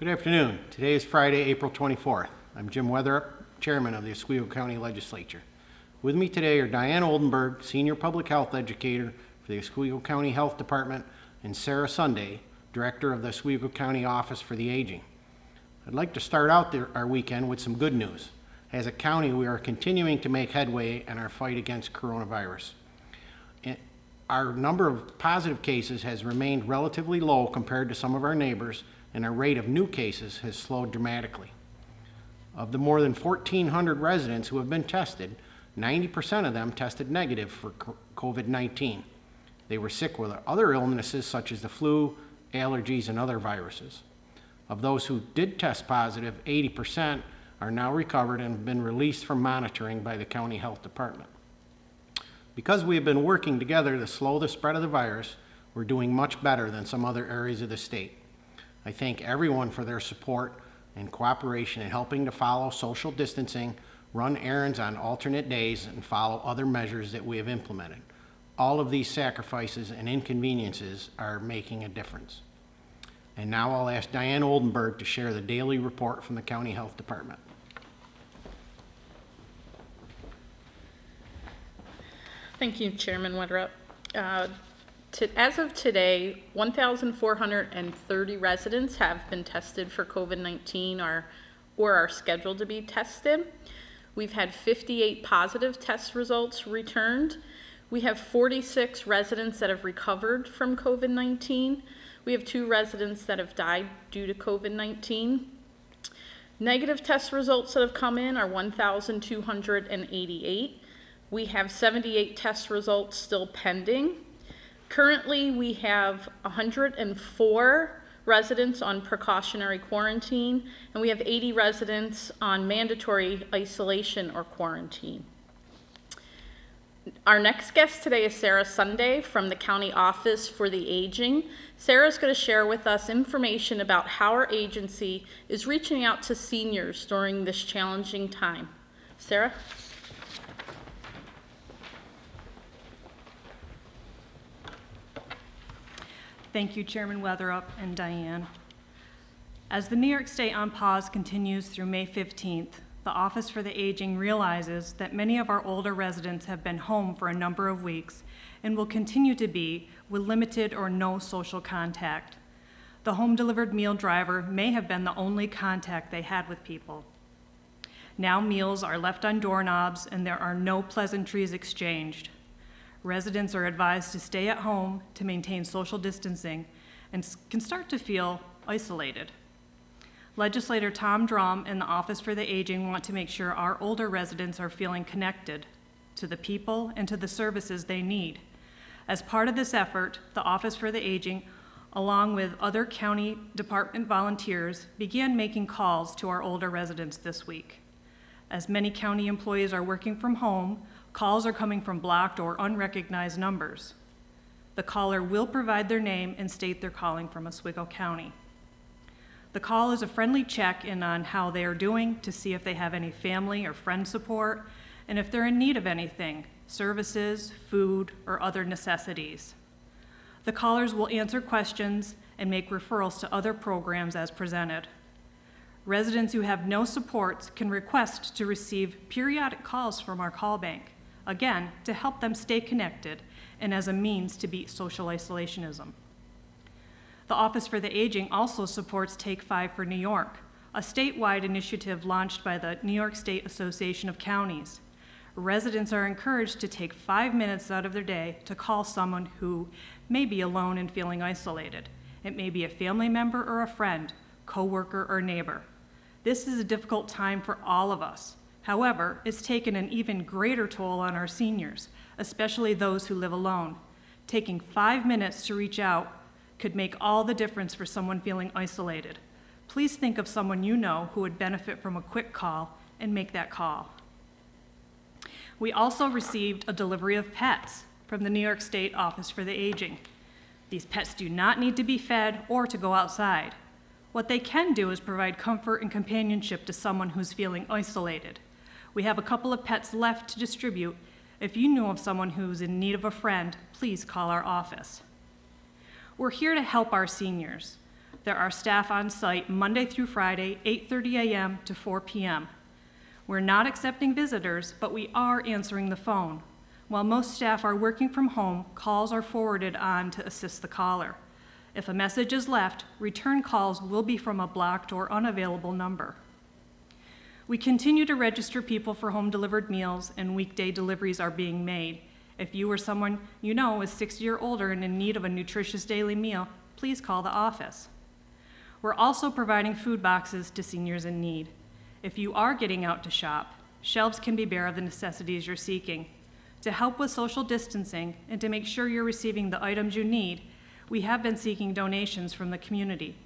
Good afternoon. Today is Friday, April 24th. I'm Jim Weatherup, Chairman of the Oswego County Legislature. With me today are Diane Oldenburg, Senior Public Health Educator for the Oswego County Health Department, and Sara Sunday, Director of the Oswego County Office for the Aging. I'd like to start out our weekend with some good news. As a county, we are continuing to make headway in our fight against coronavirus. Our number of positive cases has remained relatively low compared to some of our neighbors, and our rate of new cases has slowed dramatically. Of the more than 1,400 residents who have been tested, 90% of them tested negative for COVID-19. They were sick with other illnesses such as the flu, allergies, and other viruses. Of those who did test positive, 80% are now recovered and have been released from monitoring by the county health department. Because we have been working together to slow the spread of the virus, we're doing much better than some other areas of the state. I thank everyone for their support and cooperation in helping to follow social distancing, run errands on alternate days, and follow other measures that we have implemented. All of these sacrifices and inconveniences are making a difference. And now I'll ask Diane Oldenburg to share the daily report from the County Health Department. Thank you, Chairman Weatherup. As of today, 1,430 residents have been tested for COVID-19 or are scheduled to be tested. We've had 58 positive test results returned. We have 46 residents that have recovered from COVID-19. We have 2 residents that have died due to COVID-19. Negative test results that have come in are 1,288. We have 78 test results still pending. Currently, we have 104 residents on precautionary quarantine, and we have 80 residents on mandatory isolation or quarantine. Our next guest today is Sara Sunday from the County Office for the Aging. Sara's going to share with us information about how our agency is reaching out to seniors during this challenging time. Sara? Thank you, Chairman Weatherup and Diane. As the New York State on pause continues through May 15th, the Office for the Aging realizes that many of our older residents have been home for a number of weeks and will continue to be with limited or no social contact. The home-delivered meal driver may have been the only contact they had with people. Now meals are left on doorknobs and there are no pleasantries exchanged. Residents are advised to stay at home to maintain social distancing and can start to feel isolated. Legislator Tom Drum and the Office for the Aging want to make sure our older residents are feeling connected to the people and to the services they need. As part of this effort, the Office for the Aging, along with other county department volunteers, began making calls to our older residents this week. As many county employees are working from home, calls are coming from blocked or unrecognized numbers. The caller will provide their name and state they're calling from Oswego County. The call is a friendly check-in on how they are doing to see if they have any family or friend support and if they're in need of anything, services, food, or other necessities. The callers will answer questions and make referrals to other programs as presented. Residents who have no supports can request to receive periodic calls from our call bank, again, to help them stay connected and as a means to beat social isolationism. The Office for the Aging also supports Take 5 for New York, a statewide initiative launched by the New York State Association of Counties. Residents are encouraged to take 5 minutes out of their day to call someone who may be alone and feeling isolated. It may be a family member or a friend, coworker or neighbor. This is a difficult time for all of us. However, it's taken an even greater toll on our seniors, especially those who live alone. Taking 5 minutes to reach out could make all the difference for someone feeling isolated. Please think of someone you know who would benefit from a quick call and make that call. We also received a delivery of pets from the New York State Office for the Aging. These pets do not need to be fed or to go outside. What they can do is provide comfort and companionship to someone who's feeling isolated. We have a couple of pets left to distribute. If you know of someone who's in need of a friend, please call our office. We're here to help our seniors. There are staff on site Monday through Friday, 8:30 a.m. to 4 p.m. We're not accepting visitors, but we are answering the phone. While most staff are working from home, calls are forwarded on to assist the caller. If a message is left, return calls will be from a blocked or unavailable number. We continue to register people for home-delivered meals, and weekday deliveries are being made. If you or someone you know is 60 or older and in need of a nutritious daily meal, please call the office. We're also providing food boxes to seniors in need. If you are getting out to shop, shelves can be bare of the necessities you're seeking. To help with social distancing and to make sure you're receiving the items you need, we have been seeking donations from the community.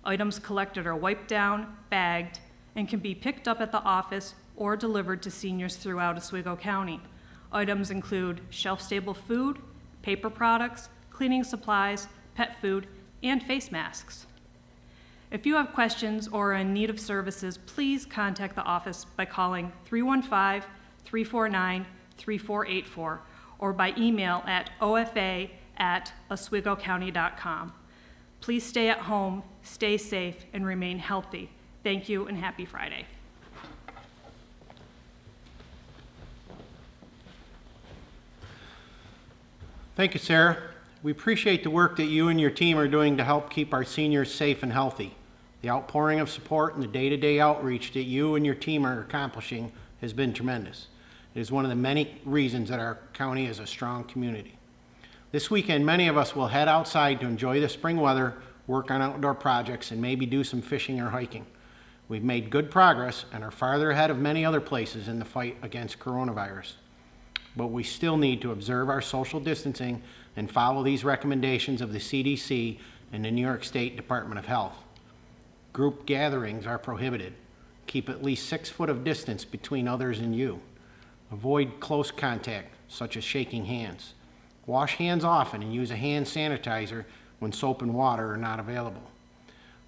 Items collected are wiped down, bagged, and can be picked up at the office or delivered to seniors throughout Oswego County. Items include shelf-stable food, paper products, cleaning supplies, pet food, and face masks. If you have questions or are in need of services, please contact the office by calling 315-349-3484 or by email at ofa@oswegocounty.com. Please stay at home, stay safe, and remain healthy. Thank you and happy Friday. Thank you, Sarah. We appreciate the work that you and your team are doing to help keep our seniors safe and healthy. The outpouring of support and the day-to-day outreach that you and your team are accomplishing has been tremendous. It is one of the many reasons that our county is a strong community. This weekend, many of us will head outside to enjoy the spring weather, work on outdoor projects, and maybe do some fishing or hiking. We've made good progress and are farther ahead of many other places in the fight against coronavirus. But we still need to observe our social distancing and follow these recommendations of the CDC and the New York State Department of Health. Group gatherings are prohibited. Keep at least 6 foot of distance between others and you. Avoid close contact, such as shaking hands. Wash hands often and use a hand sanitizer when soap and water are not available.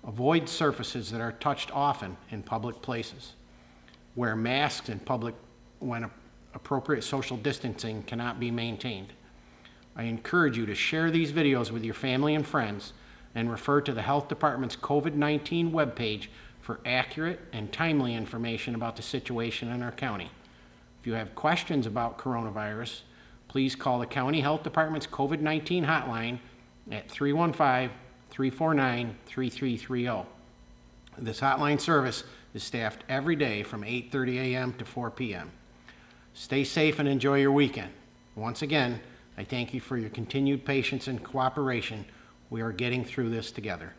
Avoid surfaces that are touched often in public places. Wear masks in public when appropriate social distancing cannot be maintained. I encourage you to share these videos with your family and friends and refer to the Health Department's COVID-19 webpage for accurate and timely information about the situation in our county. If you have questions about coronavirus, please call the County Health Department's COVID-19 hotline at 315-349-3330. This hotline service is staffed every day from 8:30 a.m. to 4 p.m. Stay safe and enjoy your weekend. Once again, I thank you for your continued patience and cooperation. We are getting through this together.